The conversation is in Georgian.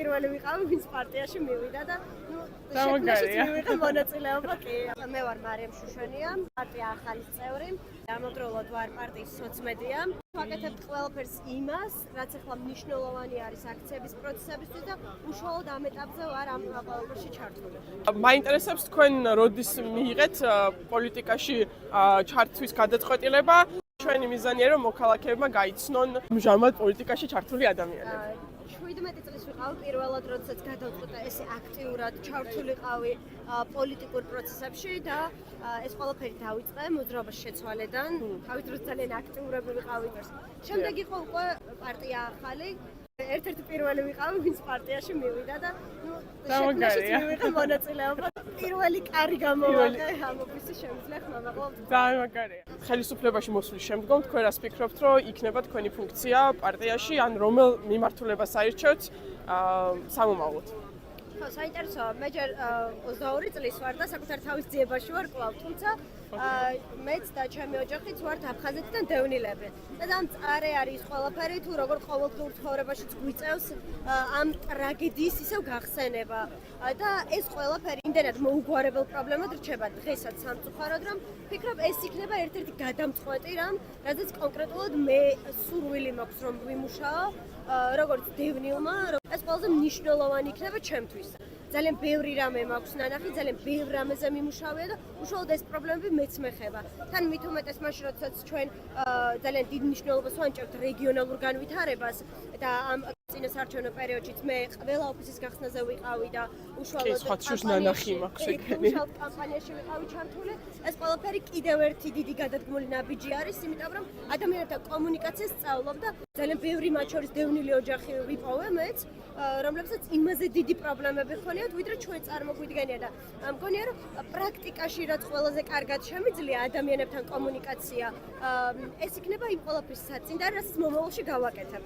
პირველი ვიყავი, ვინც პარტიაში მივიდა და შექმნაში მივიღე მონაწილეობა კი. მე ვარ მარიამ შუშონია, პარტია ახალის წევრი. ამავდროულად ვარ პარტიის სოცმედია. ვაკეთებ ყველაფერს იმას, რაც ახლა მნიშვნელოვანი არის აქციების პროცესებისთვის და უშუალოდ ამ ეტაპზე ვარ ამ ყველაფერში ჩართული. მაინტერესებს თქვენ როდის მიიღეთ პოლიტიკაში ჩართვის გადაწყვეტილება? ჩვენი მიზანია რომ მოქალაქეებმა გაიცნონ მჟავად პოლიტიკაში ჩართული ადამიანები. 17 წლის ვიყავი პირველად, როდესაც გადავწყვიტე ესე აქტიურად ჩართულიყავი პოლიტიკურ პროცესებში და ეს ყველაფერი დავიწყე მოძრაობის შეცვალედან. თავის დროს ძალიან აქტიურები ვიყავი. შემდეგ იყო უკვე პარტია ახალი. ერთ-ერთი პირველი ვიყავი, ვინც პარტიაში მივიდა და შექმნაში მივიღე მონაწილეობა. პირველი კარი გამოვაკე ამოფისის შემძლე ხმამაღლა. ძალიან მაგარია. ხელისუფლებაში მოსვლის შემდგომ თქვენ რას ფიქრობთ, რომ იქნება თქვენი ფუნქცია პარტიაში, ან რომელ მიმართულებას აირჩევთ სამომავლოდ? ხო, საინტერესოა. მე ჯერ 22 წლის ვარ და საკუთარ თავის ძიებაში ვარ კვლავ, თუმცა მეც და ჩემი ოჯახიც ვართ აფხაზეთიდან დევნილები. და მწარე არის ყველაფერი, თუ როგორ ყოველდღიურ ცხოვრებაშიც გვიწევს ამ ტრაგედიის ისევ გახსენება. და ეს ყველაფერი იმდენად მოუგვარებელ პრობლემად რჩება დღესაც სამწუხაროდ, რომ ფიქრობ ეს იქნება ერთ-ერთი გადამწყვეტი რამ, რადგან კონკრეტულად მე სურვილი მაქვს რომ ვიმუშაო როგორც დევნილმა, ეს ყველაზე მნიშვნელოვანი იქნება ჩემთვის. ძალიან ბევრი რამე მაქვს ნანახი, ძალიან ბევრ რამეზე მიმუშავია და უშუალოდ ეს პრობლემები მეც მეხება. თან მით უმეტეს მაშინ, როდესაც ჩვენ ძალიან დიდ მნიშვნელობას ვანიჭებთ რეგიონალურ განვითარებას და ამ წინასაარჩევნო პერიოდშიც მე ყველა ოფისის გახსნაზე ვიყავი და უშუალოდ კამპანიაში ვიყავი ჩართული. ეს ყველაფერი კიდევ ერთი დიდი გადადგმული ნაბიჯი არის, იმიტომ რომ ადამიანებთან კომუნიკაციას სწავლობ და ძალიან ბევრი მათ შორის დევნილი ოჯახი ვიპოვე მეც, რომლებსაც იმაზე დიდი პრობლემები ჰქონიათ, ვიდრე ჩვენ წარმოგვიდგენია და მგონია რომ პრაქტიკაში რაც ყველაზე კარგად შემიძლია ადამიანებთან კომუნიკაცია, ეს იქნება იმ ყველაფრის საწინდარი, რაც მომავალში გავაკეთებ.